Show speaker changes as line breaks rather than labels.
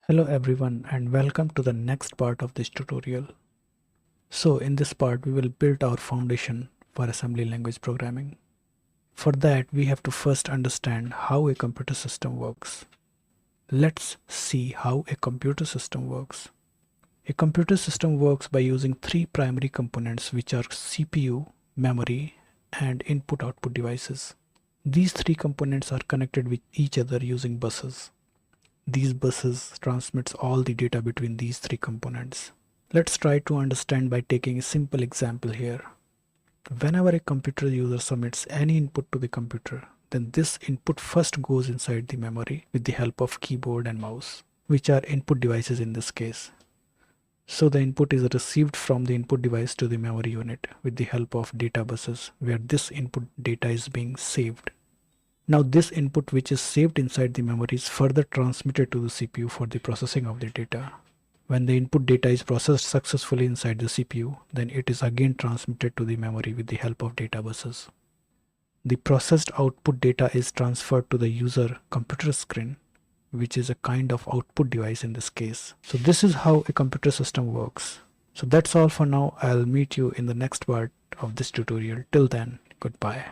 Hello everyone and welcome to the next part of this tutorial. So in this part we will build our foundation for assembly language programming. For that we have to first understand how a computer system works. Let's see how a computer system works. A computer system works by using three primary components which are CPU, memory and input-output devices. These three components are connected with each other using buses. These buses transmits all the data between these three components. Let's try to understand by taking a simple example here. Whenever a computer user submits any input to the computer, then this input first goes inside the memory with the help of keyboard and mouse, which are input devices in this case. So the input is received from the input device to the memory unit with the help of data buses, where this input data is being saved. Now this input which is saved inside the memory is further transmitted to the CPU for the processing of the data. When the input data is processed successfully inside the CPU, then it is again transmitted to the memory with the help of data buses. The processed output data is transferred to the user computer screen, which is a kind of output device in this case. So this is how a computer system works. So that's all for now. I'll meet you in the next part of this tutorial. Till then, goodbye.